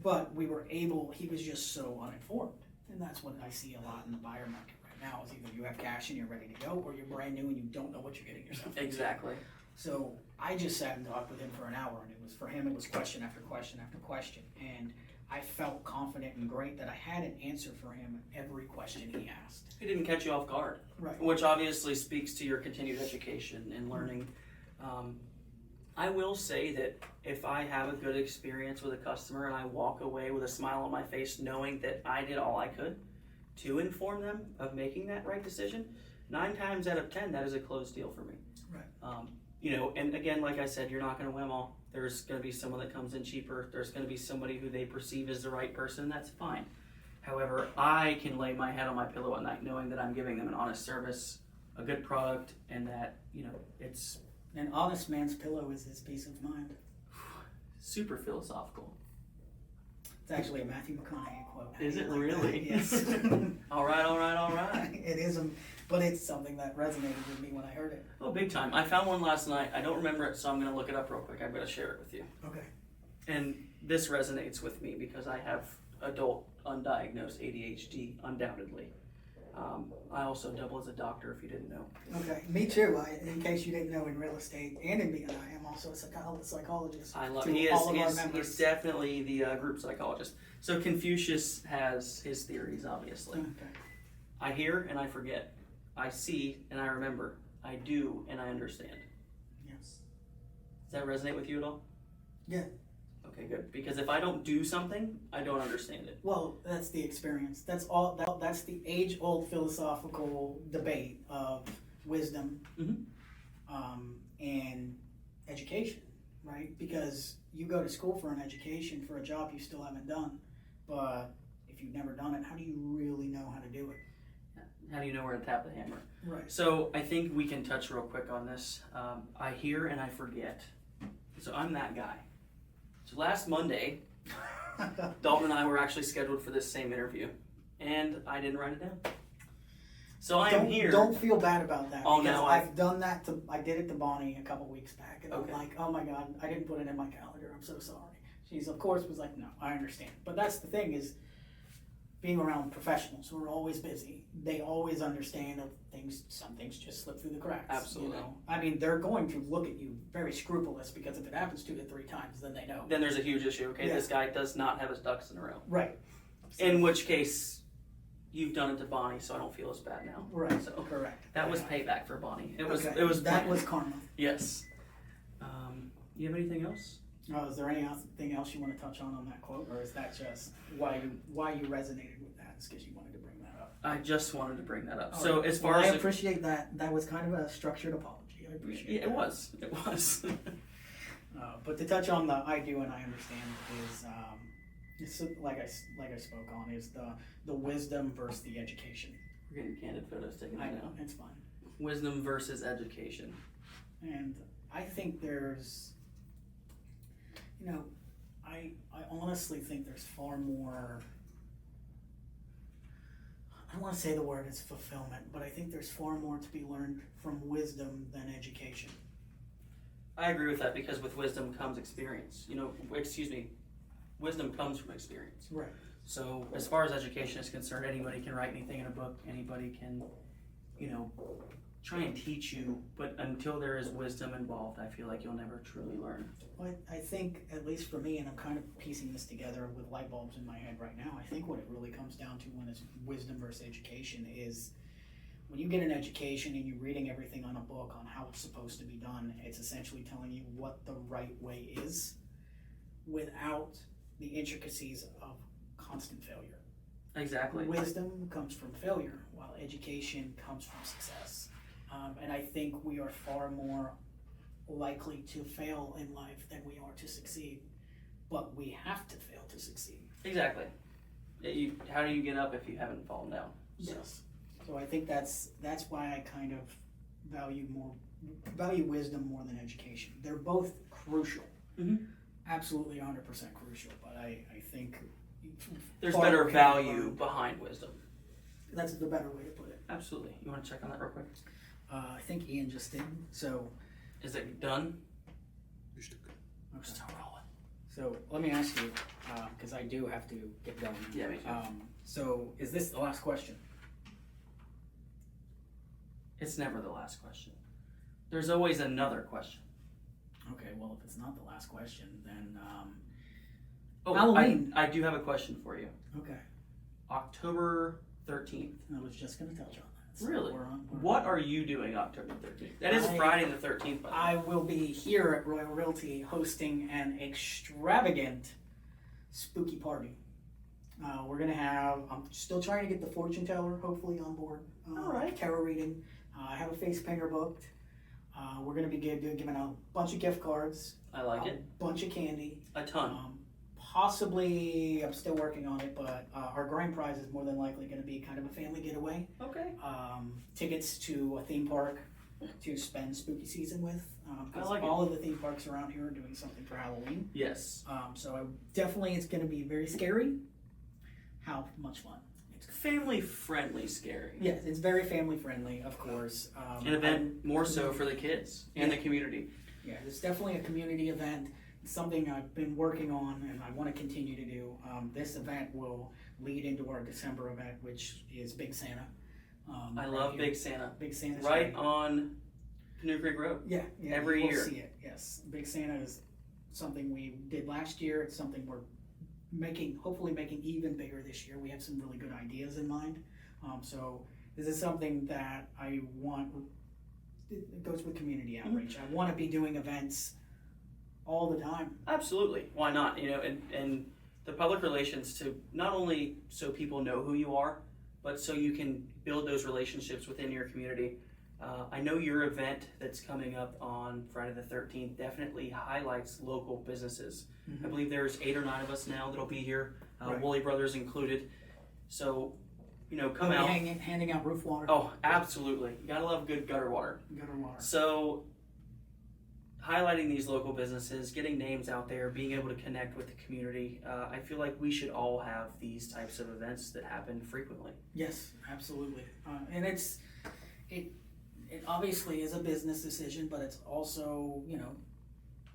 But he was just so uninformed. And that's what I see a lot in the buyer market right now, is either you have cash and you're ready to go, or you're brand new and you don't know what you're getting yourself into. Exactly. So I just sat and talked with him for an hour, and for him it was question after question after question. And I felt confident and great that I had an answer for him every question he asked. It didn't catch you off guard, right? Which obviously speaks to your continued education and learning. I will say that if I have a good experience with a customer and I walk away with a smile on my face knowing that I did all I could to inform them of making that right decision, 9 times out of 10, that is a closed deal for me. Right. And again, like I said, you're not going to win them all. There's going to be someone that comes in cheaper. There's going to be somebody who they perceive as the right person. That's fine. However, I can lay my head on my pillow at night knowing that I'm giving them an honest service, a good product, and that, it's... An honest man's pillow is his peace of mind. Super philosophical. It's actually a Matthew McConaughey quote. Is it really? Yes. All right. It is, but it's something that resonated with me when I heard it. Oh, big time. I found one last night. I don't remember it, so I'm going to look it up real quick. I'm going to share it with you. Okay. And this resonates with me because I have adult undiagnosed ADHD, undoubtedly. I also double as a doctor, if you didn't know. Okay, me too. In case you didn't know, in real estate and in BNI, I'm also a psychologist. I love. He's definitely the group psychologist. So Confucius has his theories, obviously. Okay. I hear and I forget. I see and I remember. I do and I understand. Yes. Does that resonate with you at all? Yeah. Okay, good. Because if I don't do something, I don't understand it. Well, that's the experience. That's all. That's the age-old philosophical debate of wisdom and education, right? Because you go to school for an education for a job you still haven't done, but if you've never done it, how do you really know how to do it? How do you know where to tap the hammer? Right. So I think we can touch real quick on this. I hear and I forget. So I'm that guy. So last Monday, Dalton and I were actually scheduled for this same interview, and I didn't write it down. So I am here. Don't feel bad about that. Oh, because no, I've done that I did it to Bonnie a couple weeks back, and okay. I'm like, oh my God, I didn't put it in my calendar. I'm so sorry. She's, of course, was like, no, I understand. But that's the thing is, being around professionals who are always busy, they always understand of things. Some things just slip through the cracks. Absolutely. You know? I mean, they're going to look at you very scrupulous because if it happens 2 to 3 times, then they know. Then there's a huge issue. Okay, Yeah. this guy does not have his ducks in a row. Right. In which case, you've done it to Bonnie, so I don't feel as bad now. Right. So Correct. that was payback for Bonnie. It was. Okay. It was. That planned. was karma. Yes. You have anything else? Is there anything else you want to touch on that quote, or is that just why you resonated with that? Is because you wanted to bring that up? I just wanted to bring that up. All So right. as far Well, as I appreciate that. That was kind of a structured apology. I appreciate yeah, that. it was. It was. But to touch on the I do and I understand is it's like I spoke on is the wisdom versus the education. We're getting candid photos taken I right know now. it's fine, Wisdom versus education. and I think there's, I honestly think there's far more. I don't want to say the word is fulfillment, but I think there's far more to be learned from wisdom than education. I agree with that because with wisdom comes experience. Wisdom comes from experience. Right. So as far as education is concerned, anybody can write anything in a book. Anybody can, try and teach you. But until there is wisdom involved, I feel like you'll never truly learn. Well, I think, at least for me, and I'm kind of piecing this together with light bulbs in my head right now, I think what it really comes down to when it's wisdom versus education is when you get an education and you're reading everything on a book on how it's supposed to be done, it's essentially telling you what the right way is without the intricacies of constant failure. Exactly. Wisdom comes from failure, while education comes from success. And I think we are far more likely to fail in life than we are to succeed. But we have to fail to succeed. Exactly. How do you get up if you haven't fallen down? Yes. So I think that's why I kind of value wisdom more than education. They're both crucial. Mm-hmm. Absolutely 100% crucial. But I think there's better value behind wisdom. That's the better way to put it. Absolutely. You want to check on that real quick? I think Ian just did. So, is it done? Okay. Still rolling. So let me ask you, because I do have to get going. Yeah, me too. So is this the last question? It's never the last question. There's always another question. Okay, well, if it's not the last question, then Halloween. I do have a question for you. Okay. October 13th. I was just going to touch on that. So Really? we're what are you doing October 13th? That is Friday the 13th, by the way. I will be here at Royal Realty hosting an extravagant spooky party. We're going to have, I'm still trying to get the fortune teller hopefully on board. All right. Tarot reading. I have a face painter booked. We're going to be giving out a bunch of gift cards. I like it. A bunch of candy. A ton. Possibly, I'm still working on it, but our grand prize is more than likely going to be kind of a family getaway. Okay. Tickets to a theme park to spend spooky season with. Because all of the theme parks around here are doing something for Halloween. Yes. So definitely it's going to be very scary. How much fun. It's family friendly scary. Yes, it's very family friendly, of course. An event more so for the kids and the community. Yeah, it's definitely a community event. It's something I've been working on and I want to continue to do. This event will lead into our December event, which is Big Santa. I love Big Santa. Big Santa. Right on Canoe Creek Road. Yeah, every year. See it. Yes, Big Santa is something we did last year. It's something we're hopefully making even bigger this year. We have some really good ideas in mind. So this is something that I want. It goes with community outreach. I want to be doing events all the time. Absolutely. Why not? And the public relations to not only so people know who you are, but so you can build those relationships within your community. I know your event that's coming up on Friday the 13th definitely highlights local businesses. Mm-hmm. I believe there's 8 or 9 of us now that'll be here, right. Wooley Brothers included. So, come out. Handing out roof water. Oh, absolutely. You gotta love good gutter water. Gutter water. So, highlighting these local businesses, getting names out there, being able to connect with the community. I feel like we should all have these types of events that happen frequently. Yes, absolutely. And it obviously is a business decision, but it's also,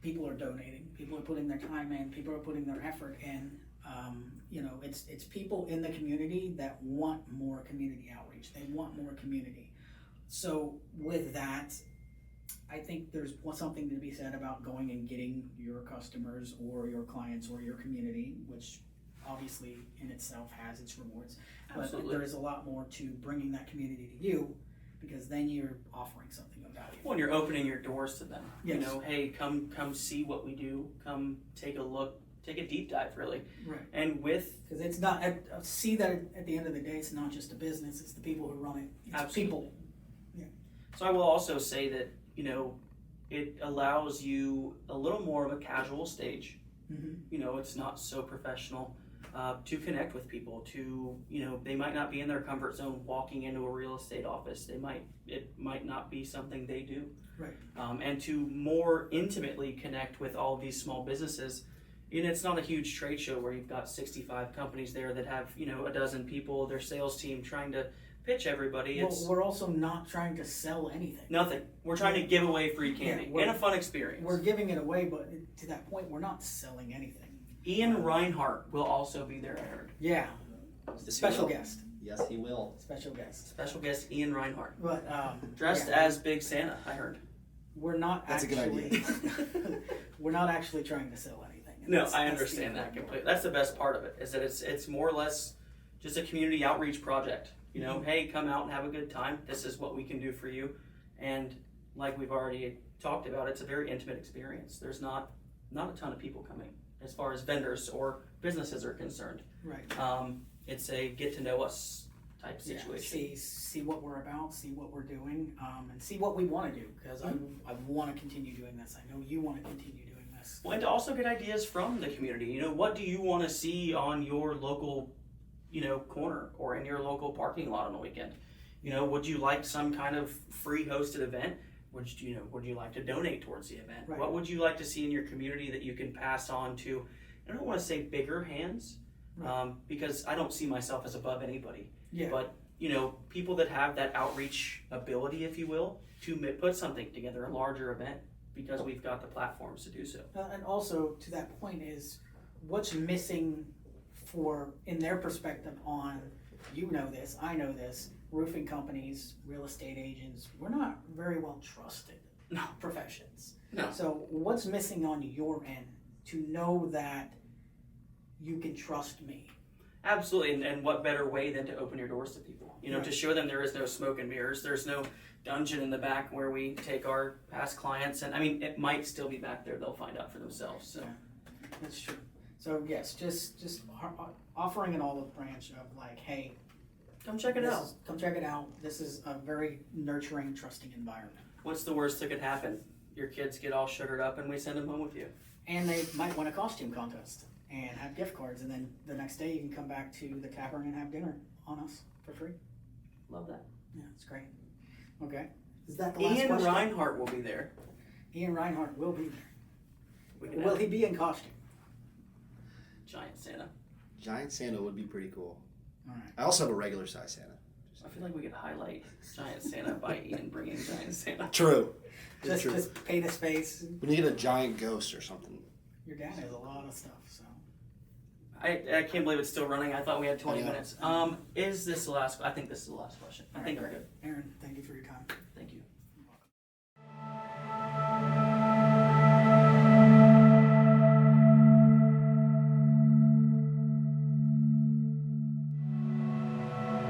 people are donating, people are putting their time in, people are putting their effort in. it's people in the community that want more community outreach. They want more community. So with that, I think there's something to be said about going and getting your customers or your clients or your community, which obviously in itself has its rewards. Absolutely. But there is a lot more to bringing that community to you, because then you're offering something of value. When you're opening your doors to them, Yes. you know, hey, come see what we do. Come take a look, take a deep dive, really. Right. And with Because it's not, see that at the end of the day, it's not just a business, it's the people who run it. It's Absolutely. people. So I will also say that, you know, it allows you a little more of a casual stage. Mm-hmm. You know, it's not so professional, to connect with people, to, you know, they might not be in their comfort zone walking into a real estate office. It might not be something they do. Right. And to more intimately connect with all of these small businesses. And it's not a huge trade show where you've got 65 companies there that have, you know, a dozen people, their sales team trying to pitch everybody. Well, It's we're also not trying to sell anything. nothing. We're trying to give away free candy Yeah, and a fun experience. We're giving it away, but to that point, we're not selling anything. Ian Reinhardt will also be there, I heard. Yeah, Yes, he special will. guest. Yes, he will. Special guest. Special guest Ian Reinhardt. But Dressed yeah, as Big Santa, I heard. we're not That's a good actually. idea. We're not actually trying to sell anything. And No, that's I the understand that important completely. That's the best part of it, is that it's more or less just a community outreach project. You know, hey, come out and have a good time. This is what we can do for you. And like we've already talked about, it's a very intimate experience. There's not a ton of people coming as far as vendors or businesses are concerned. Right. It's a get to know us type Yeah, situation. see what we're about, see what we're doing, and see what we want to do. Because I want to continue doing this. I know you want to continue doing this. Well, and to also get ideas from the community. You know, what do you want to see on your local, you know, corner or in your local parking lot on the weekend? You know, would you like some kind of free hosted event? Would you like to donate towards the event? Right. What would you like to see in your community that you can pass on to, I don't want to say bigger hands, Right. because I don't see myself as above anybody. Yeah. But, you know, people that have that outreach ability, if you will, to put something together, a larger event, because we've got the platforms to do so. And also to that point is what's missing in their perspective on, you know this, I know this, roofing companies, real estate agents, we're not very well trusted No. professions. No. So what's missing on your end to know that you can trust me? Absolutely, and what better way than to open your doors to people? You know, Right. to show them there is no smoke and mirrors. There's no dungeon in the back where we take our past clients, and I mean, it might still be back there. They'll find out for themselves. So, That's true. So yes, just offering an olive branch of like, hey, come check it out. come check it out. This is a very nurturing, trusting environment. What's the worst that could happen? Your kids get all sugared up, and we send them home with you. And they might win a costume contest and have gift cards, and then the next day you can come back to the tavern and have dinner on us for free. Love that. Yeah, it's great. Okay. Is that the last Ian question? Reinhardt will be there. Ian Reinhardt will be there. We can Will have he be in costume? giant Santa. Giant Santa would be pretty cool. All right. I also have a regular size Santa. I feel like we could highlight giant Santa by Ian bringing giant Santa. True. Just True. just paint his face. We need to get a giant ghost or something. Your dad has a lot of stuff, so. I can't believe it's still running. I thought we had 20 I know. minutes. Is this the last? I think this is the last question. I think we're good. Aaron, thank you for your time.